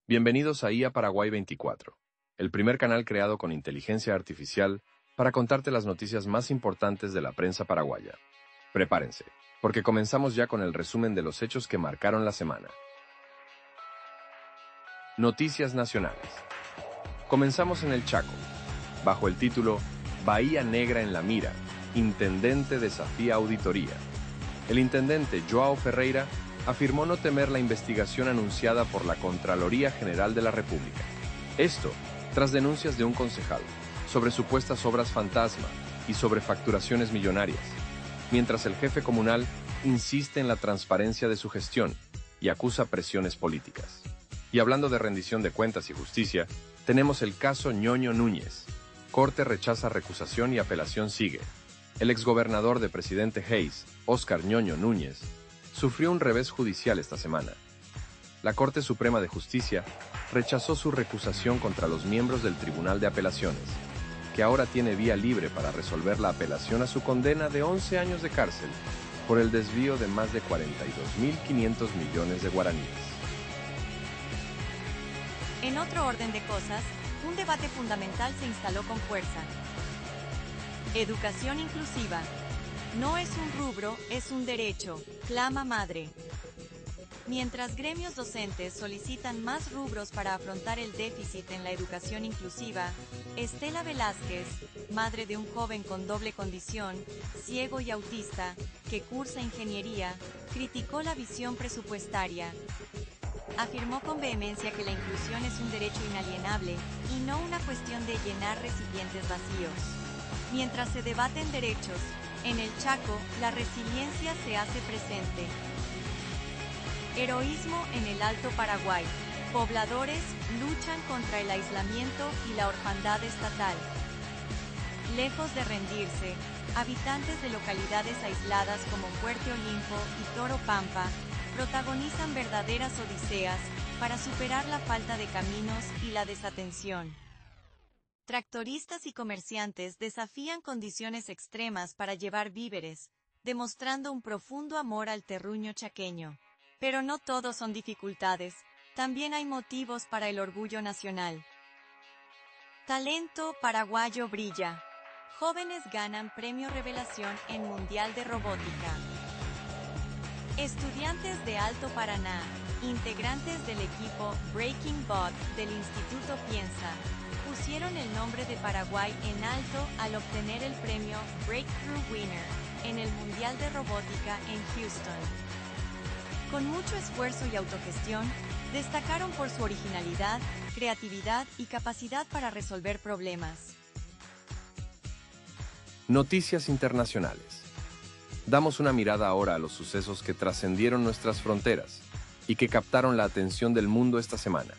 Bienvenidos a IA Paraguay 24, el primer canal creado con inteligencia artificial para contarte las noticias más importantes de la prensa paraguaya. Prepárense, porque comenzamos ya con el resumen de los hechos que marcaron la semana. Noticias nacionales. Comenzamos en el Chaco, bajo el título Bahía Negra en la mira, Intendente desafía auditoría. El intendente Joao Ferreira afirmó no temer la investigación anunciada por la Contraloría General de la República. Esto, tras denuncias de un concejal sobre supuestas obras fantasma y sobre facturaciones millonarias, mientras el jefe comunal insiste en la transparencia de su gestión y acusa presiones políticas. Y hablando de rendición de cuentas y justicia, tenemos el caso Ñoño Núñez. Corte rechaza recusación y apelación sigue. El exgobernador de Presidente Hayes, Óscar Ñoño Núñez, sufrió un revés judicial esta semana. La Corte Suprema de Justicia rechazó su recusación contra los miembros del Tribunal de Apelaciones, que ahora tiene vía libre para resolver la apelación a su condena de 11 años de cárcel por el desvío de más de 42.500 millones de guaraníes. En otro orden de cosas, un debate fundamental se instaló con fuerza. Educación inclusiva. No es un rubro, es un derecho, clama Madre. Mientras gremios docentes solicitan más rubros para afrontar el déficit en la educación inclusiva, Estela Velázquez, madre de un joven con doble condición, ciego y autista, que cursa ingeniería, criticó la visión presupuestaria. Afirmó con vehemencia que la inclusión es un derecho inalienable y no una cuestión de llenar recipientes vacíos. Mientras se debaten derechos, en el Chaco, la resiliencia se hace presente. Heroísmo en el Alto Paraguay. Pobladores luchan contra el aislamiento y la orfandad estatal. Lejos de rendirse, habitantes de localidades aisladas como Fuerte Olimpo y Toro Pampa protagonizan verdaderas odiseas para superar la falta de caminos y la desatención. Tractoristas y comerciantes desafían condiciones extremas para llevar víveres, demostrando un profundo amor al terruño chaqueño. Pero no todo son dificultades, también hay motivos para el orgullo nacional. Talento paraguayo brilla. Jóvenes ganan premio revelación en Mundial de Robótica. Estudiantes de Alto Paraná, integrantes del equipo Breaking Bot del Instituto Piensa, pusieron el nombre de Paraguay en alto al obtener el premio Breakthrough Winner en el Mundial de Robótica en Houston. Con mucho esfuerzo y autogestión, destacaron por su originalidad, creatividad y capacidad para resolver problemas. Noticias internacionales. Damos una mirada ahora a los sucesos que trascendieron nuestras fronteras y que captaron la atención del mundo esta semana,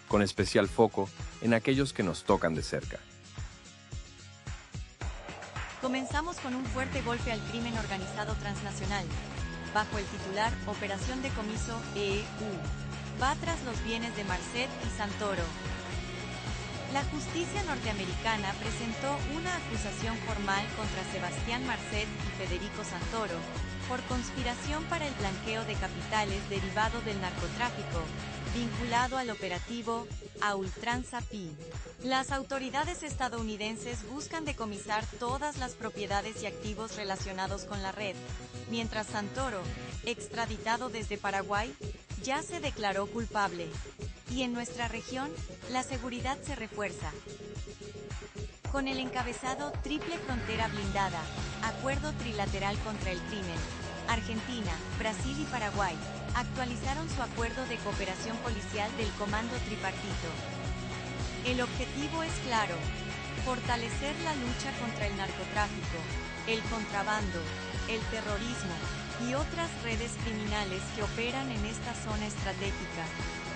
con especial foco en aquellos que nos tocan de cerca. Comenzamos con un fuerte golpe al crimen organizado transnacional, bajo el titular Operación Decomiso EU. Va tras los bienes de Marcet y Santoro. La justicia norteamericana presentó una acusación formal contra Sebastián Marcet y Federico Santoro por conspiración para el blanqueo de capitales derivado del narcotráfico, vinculado al operativo A Ultranza Pi. Las autoridades estadounidenses buscan decomisar todas las propiedades y activos relacionados con la red, mientras Santoro, extraditado desde Paraguay, ya se declaró culpable. Y en nuestra región, la seguridad se refuerza. Con el encabezado Triple Frontera Blindada, Acuerdo Trilateral contra el Crimen, Argentina, Brasil y Paraguay actualizaron su acuerdo de cooperación policial del Comando Tripartito. El objetivo es claro: fortalecer la lucha contra el narcotráfico, el contrabando, el terrorismo y otras redes criminales que operan en esta zona estratégica,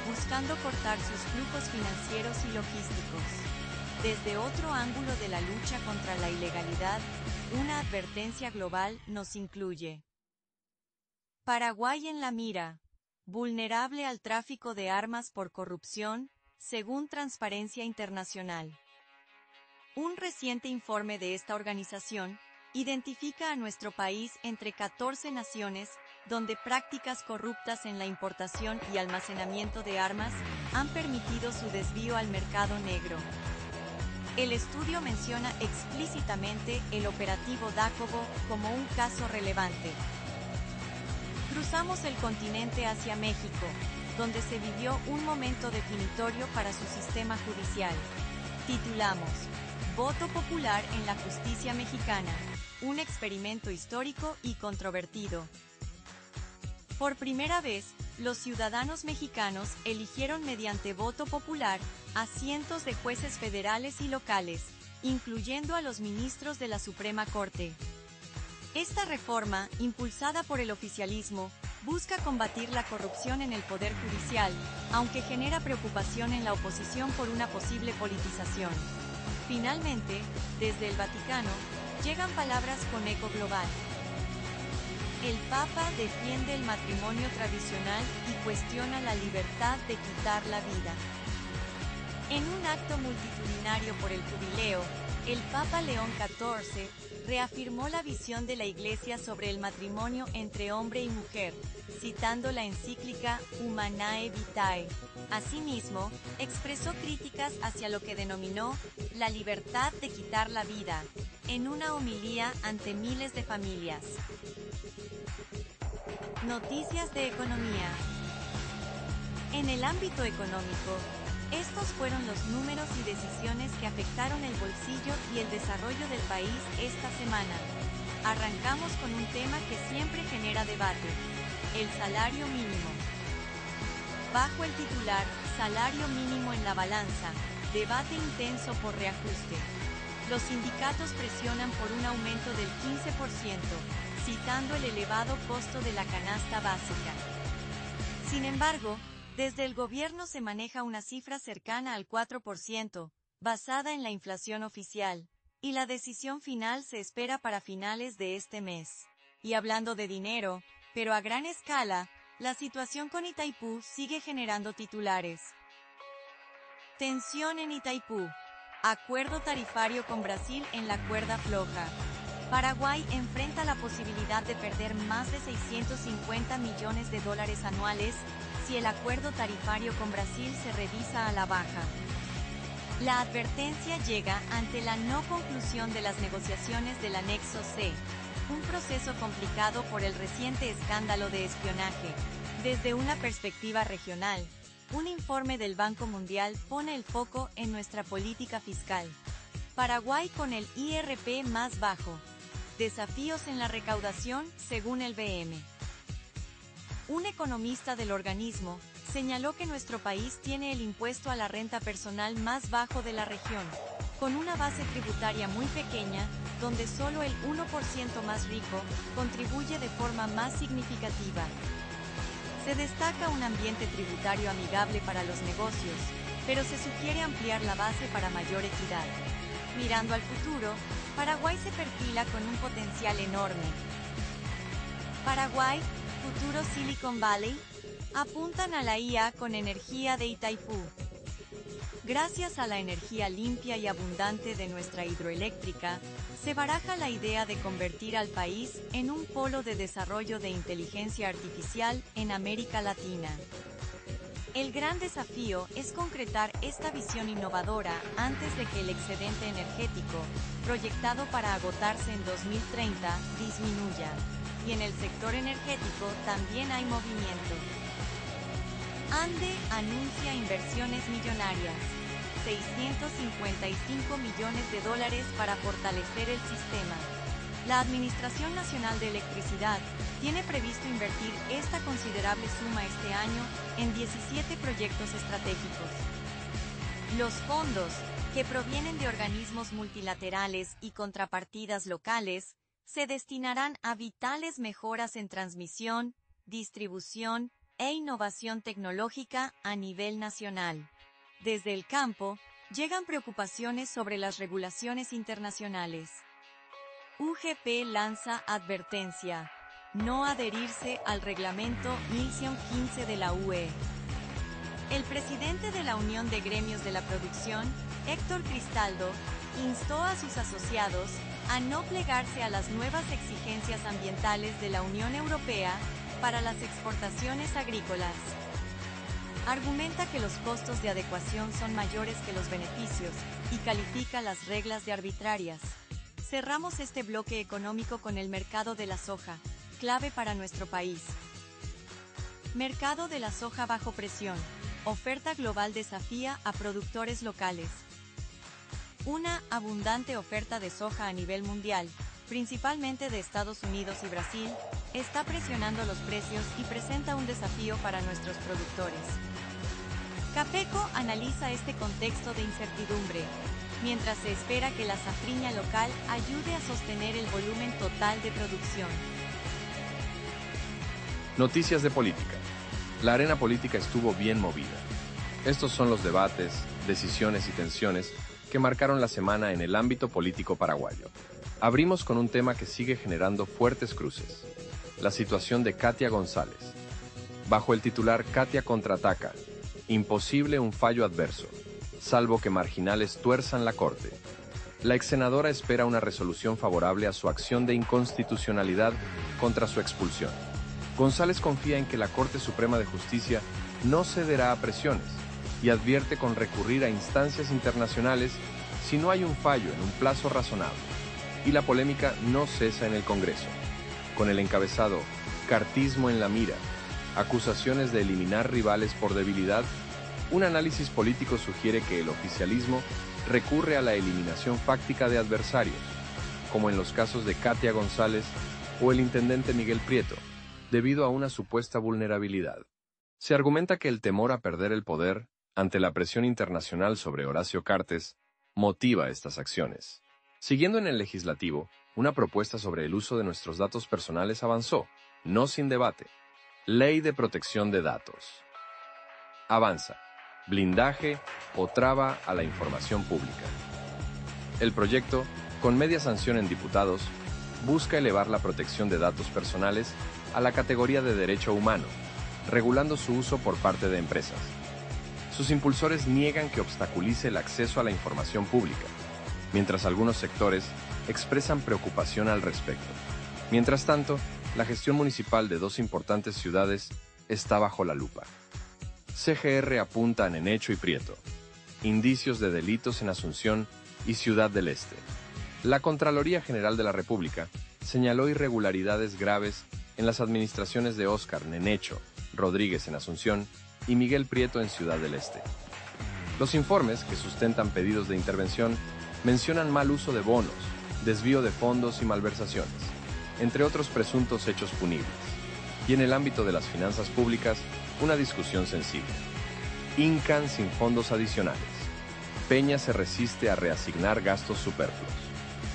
buscando cortar sus flujos financieros y logísticos. Desde otro ángulo de la lucha contra la ilegalidad, una advertencia global nos incluye. Paraguay en la mira, vulnerable al tráfico de armas por corrupción, según Transparencia Internacional. Un reciente informe de esta organización identifica a nuestro país entre 14 naciones donde prácticas corruptas en la importación y almacenamiento de armas han permitido su desvío al mercado negro. El estudio menciona explícitamente el operativo Dákovo como un caso relevante. Cruzamos el continente hacia México, donde se vivió un momento definitorio para su sistema judicial. Titulamos Voto popular en la justicia mexicana, un experimento histórico y controvertido. Por primera vez, los ciudadanos mexicanos eligieron mediante voto popular a cientos de jueces federales y locales, incluyendo a los ministros de la Suprema Corte. Esta reforma, impulsada por el oficialismo, busca combatir la corrupción en el Poder Judicial, aunque genera preocupación en la oposición por una posible politización. Finalmente, desde el Vaticano, llegan palabras con eco global. El Papa defiende el matrimonio tradicional y cuestiona la libertad de quitar la vida. En un acto multitudinario por el jubileo, el Papa León XIV reafirmó la visión de la Iglesia sobre el matrimonio entre hombre y mujer, citando la encíclica Humanae Vitae. Asimismo, expresó críticas hacia lo que denominó la libertad de quitar la vida, en una homilía ante miles de familias. Noticias de economía. En el ámbito económico, estos fueron los números y decisiones que afectaron el bolsillo y el desarrollo del país esta semana. Arrancamos con un tema que siempre genera debate: el salario mínimo. Bajo el titular Salario mínimo en la balanza, debate intenso por reajuste. Los sindicatos presionan por un aumento del 15%, citando el elevado costo de la canasta básica. Sin embargo, desde el gobierno se maneja una cifra cercana al 4%, basada en la inflación oficial, y la decisión final se espera para finales de este mes. Y hablando de dinero, pero a gran escala, la situación con Itaipú sigue generando titulares. Tensión en Itaipú. Acuerdo tarifario con Brasil en la cuerda floja. Paraguay enfrenta la posibilidad de perder más de $650 millones anuales si el acuerdo tarifario con Brasil se revisa a la baja. La advertencia llega ante la no conclusión de las negociaciones del Anexo C, un proceso complicado por el reciente escándalo de espionaje. Desde una perspectiva regional, un informe del Banco Mundial pone el foco en nuestra política fiscal. Paraguay con el IRP más bajo. Desafíos en la recaudación, según el BM. Un economista del organismo señaló que nuestro país tiene el impuesto a la renta personal más bajo de la región, con una base tributaria muy pequeña, donde solo el 1% más rico contribuye de forma más significativa. Se destaca un ambiente tributario amigable para los negocios, pero se sugiere ampliar la base para mayor equidad. Mirando al futuro, Paraguay se perfila con un potencial enorme. Paraguay, futuro Silicon Valley, apuntan a la IA con energía de Itaipú. Gracias a la energía limpia y abundante de nuestra hidroeléctrica, se baraja la idea de convertir al país en un polo de desarrollo de inteligencia artificial en América Latina. El gran desafío es concretar esta visión innovadora antes de que el excedente energético, proyectado para agotarse en 2030, disminuya. Y en el sector energético también hay movimiento. ANDE anuncia inversiones millonarias. $655 millones para fortalecer el sistema. La Administración Nacional de Electricidad tiene previsto invertir esta considerable suma este año en 17 proyectos estratégicos. Los fondos, que provienen de organismos multilaterales y contrapartidas locales, se destinarán a vitales mejoras en transmisión, distribución e innovación tecnológica a nivel nacional. Desde el campo, llegan preocupaciones sobre las regulaciones internacionales. UGP lanza advertencia: no adherirse al reglamento 1115 de la UE. El presidente de la Unión de Gremios de la Producción, Héctor Cristaldo, instó a sus asociados a no plegarse a las nuevas exigencias ambientales de la Unión Europea Para las exportaciones agrícolas. Argumenta que los costos de adecuación son mayores que los beneficios y califica las reglas de arbitrarias. Cerramos este bloque económico con el mercado de la soja, clave para nuestro país. Mercado de la soja bajo presión. Oferta global desafía a productores locales. Una abundante oferta de soja a nivel mundial, principalmente de Estados Unidos y Brasil, está presionando los precios y presenta un desafío para nuestros productores. Capeco analiza este contexto de incertidumbre, mientras se espera que la safriña local ayude a sostener el volumen total de producción. Noticias de política. La arena política estuvo bien movida. Estos son los debates, decisiones y tensiones que marcaron la semana en el ámbito político paraguayo. Abrimos con un tema que sigue generando fuertes cruces: la situación de Katia González. Bajo el titular Katia contraataca, imposible un fallo adverso, salvo que marginales tuerzan la Corte. La exsenadora espera una resolución favorable a su acción de inconstitucionalidad contra su expulsión. González confía en que la Corte Suprema de Justicia no cederá a presiones y advierte con recurrir a instancias internacionales si no hay un fallo en un plazo razonable. Y la polémica no cesa en el Congreso, con el encabezado "Cartismo en la mira", acusaciones de eliminar rivales por debilidad. Un análisis político sugiere que el oficialismo recurre a la eliminación fáctica de adversarios, como en los casos de Katia González o el intendente Miguel Prieto, debido a una supuesta vulnerabilidad. Se argumenta que el temor a perder el poder ante la presión internacional sobre Horacio Cartes motiva estas acciones. Siguiendo en el legislativo, una propuesta sobre el uso de nuestros datos personales avanzó, no sin debate. Ley de protección de datos. Avanza. Blindaje o traba a la información pública. El proyecto, con media sanción en diputados, busca elevar la protección de datos personales a la categoría de derecho humano, regulando su uso por parte de empresas. Sus impulsores niegan que obstaculice el acceso a la información pública, mientras algunos sectores expresan preocupación al respecto. Mientras tanto, la gestión municipal de dos importantes ciudades está bajo la lupa. CGR apunta a Nenecho y Prieto. Indicios de delitos en Asunción y Ciudad del Este. La Contraloría General de la República señaló irregularidades graves en las administraciones de Óscar Nenecho Rodríguez en Asunción y Miguel Prieto en Ciudad del Este. Los informes, que sustentan pedidos de intervención, mencionan mal uso de bonos, desvío de fondos y malversaciones, entre otros presuntos hechos punibles. Y en el ámbito de las finanzas públicas, una discusión sensible. Incan sin fondos adicionales. Peña se resiste a reasignar gastos superfluos.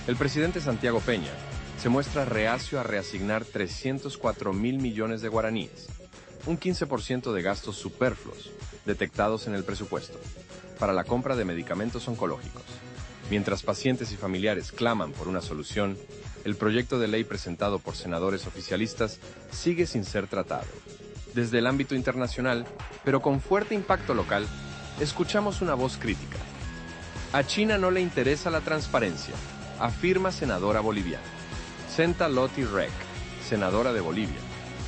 El presidente Santiago Peña se muestra reacio a reasignar 304.000 millones de guaraníes, un 15% de gastos superfluos detectados en el presupuesto, para la compra de medicamentos oncológicos. Mientras pacientes y familiares claman por una solución, el proyecto de ley presentado por senadores oficialistas sigue sin ser tratado. Desde el ámbito internacional, pero con fuerte impacto local, escuchamos una voz crítica. A China no le interesa la transparencia, afirma senadora boliviana. Senta Lotti Rec, senadora de Bolivia,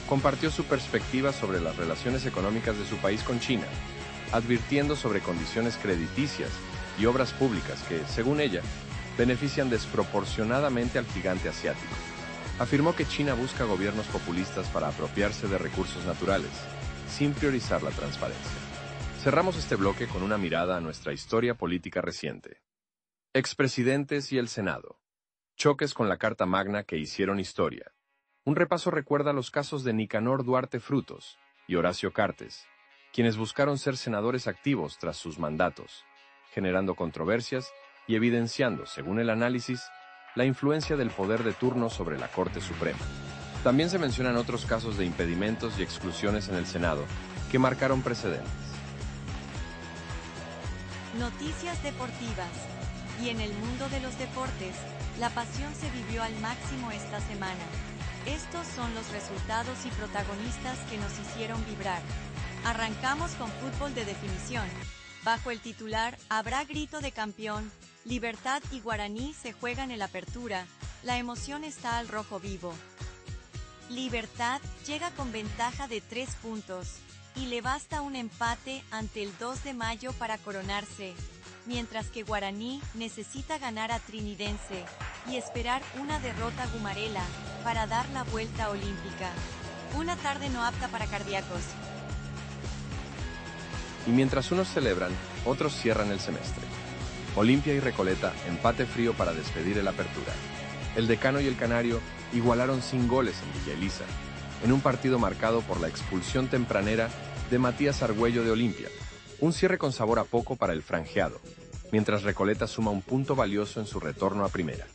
compartió su perspectiva sobre las relaciones económicas de su país con China, advirtiendo sobre condiciones crediticias y obras públicas que, según ella, benefician desproporcionadamente al gigante asiático. Afirmó que China busca gobiernos populistas para apropiarse de recursos naturales, sin priorizar la transparencia. Cerramos este bloque con una mirada a nuestra historia política reciente. Expresidentes y el Senado. Choques con la Carta Magna que hicieron historia. Un repaso recuerda los casos de Nicanor Duarte Frutos y Horacio Cartes, quienes buscaron ser senadores activos tras sus mandatos, generando controversias y evidenciando, según el análisis, la influencia del poder de turno sobre la Corte Suprema. También se mencionan otros casos de impedimentos y exclusiones en el Senado que marcaron precedentes. Noticias deportivas. Y en el mundo de los deportes, la pasión se vivió al máximo esta semana. Estos son los resultados y protagonistas que nos hicieron vibrar. Arrancamos con fútbol de definición. Bajo el titular, habrá grito de campeón, Libertad y Guaraní se juegan el Apertura, la emoción está al rojo vivo. Libertad llega con ventaja de 3 puntos, y le basta un empate ante el 2 de mayo para coronarse, mientras que Guaraní necesita ganar a Trinidense, y esperar una derrota a Gumarela, para dar la vuelta olímpica. Una tarde no apta para cardíacos. Y mientras unos celebran, otros cierran el semestre. Olimpia y Recoleta, empate frío para despedir el Apertura. El Decano y el Canario igualaron sin goles en Villa Elisa, en un partido marcado por la expulsión tempranera de Matías Argüello de Olimpia, un cierre con sabor a poco para el franjeado, mientras Recoleta suma un punto valioso en su retorno a primera.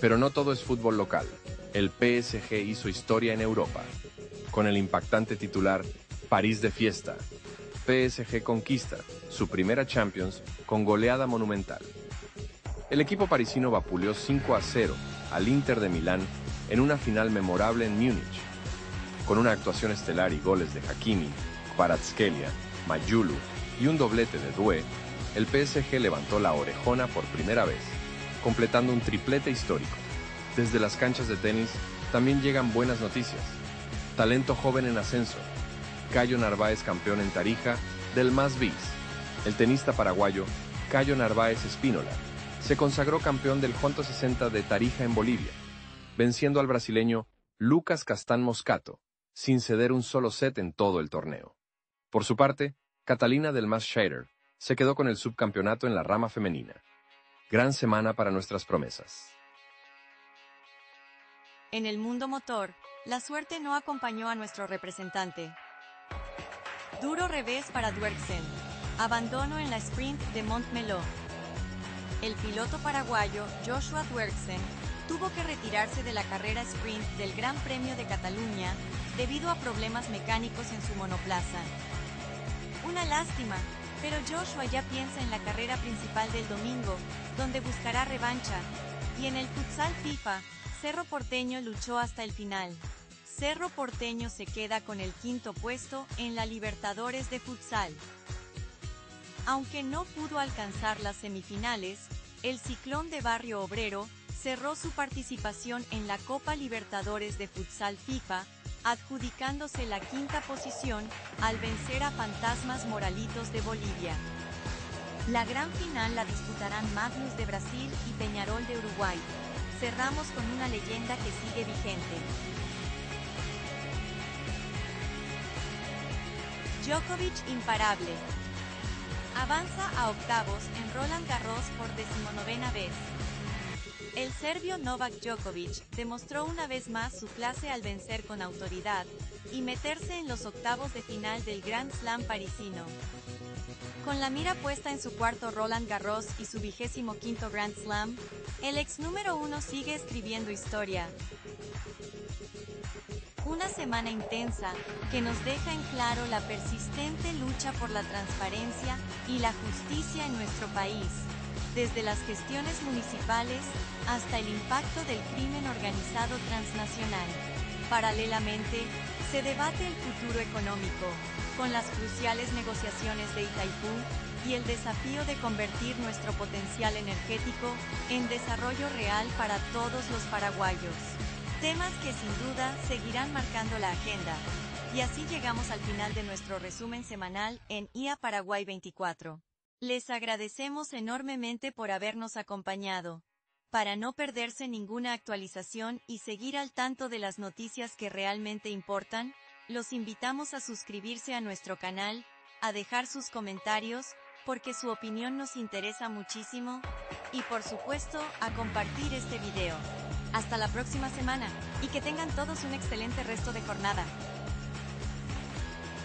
Pero no todo es fútbol local. El PSG hizo historia en Europa, con el impactante titular París de fiesta. PSG conquista su primera Champions con goleada monumental. El equipo parisino vapuleó 5-0 al Inter de Milán en una final memorable en Múnich. Con una actuación estelar y goles de Hakimi, Kvaratskhelia, Mayulu y un doblete de Doué, el PSG levantó la orejona por primera vez, completando un triplete histórico. Desde las canchas de tenis también llegan buenas noticias. Talento joven en ascenso. Cayo Narváez campeón en Tarija del Más Bis. El tenista paraguayo Cayo Narváez Espínola se consagró campeón del Junto 60 de Tarija en Bolivia, venciendo al brasileño Lucas Castán Moscato, sin ceder un solo set en todo el torneo. Por su parte, Catalina del Mas Scheider se quedó con el subcampeonato en la rama femenina. Gran semana para nuestras promesas. En el mundo motor, la suerte no acompañó a nuestro representante. Duro revés para Dwerksen. Abandono en la sprint de Montmeló. El piloto paraguayo Joshua Dwerksen tuvo que retirarse de la carrera sprint del Gran Premio de Cataluña debido a problemas mecánicos en su monoplaza. Una lástima, pero Joshua ya piensa en la carrera principal del domingo, donde buscará revancha, y en el futsal FIFA, Cerro Porteño luchó hasta el final. Cerro Porteño se queda con el 5º puesto en la Libertadores de futsal. Aunque no pudo alcanzar las semifinales, el Ciclón de Barrio Obrero cerró su participación en la Copa Libertadores de futsal FIFA, adjudicándose la 5ª posición al vencer a Fantasmas Moralitos de Bolivia. La gran final la disputarán Magnus de Brasil y Peñarol de Uruguay. Cerramos con una leyenda que sigue vigente. Djokovic imparable. Avanza a octavos en Roland Garros por 19ª vez. El serbio Novak Djokovic demostró una vez más su clase al vencer con autoridad y meterse en los octavos de final del Grand Slam parisino. Con la mira puesta en su 4º Roland Garros y su 25º Grand Slam, el ex número 1 sigue escribiendo historia. Una semana intensa, que nos deja en claro la persistente lucha por la transparencia y la justicia en nuestro país, desde las gestiones municipales hasta el impacto del crimen organizado transnacional. Paralelamente, se debate el futuro económico, con las cruciales negociaciones de Itaipú y el desafío de convertir nuestro potencial energético en desarrollo real para todos los paraguayos. Temas que sin duda seguirán marcando la agenda. Y así llegamos al final de nuestro resumen semanal en IA Paraguay 24. Les agradecemos enormemente por habernos acompañado. Para no perderse ninguna actualización y seguir al tanto de las noticias que realmente importan, los invitamos a suscribirse a nuestro canal, a dejar sus comentarios, porque su opinión nos interesa muchísimo, y por supuesto, a compartir este video. Hasta la próxima semana, y que tengan todos un excelente resto de jornada.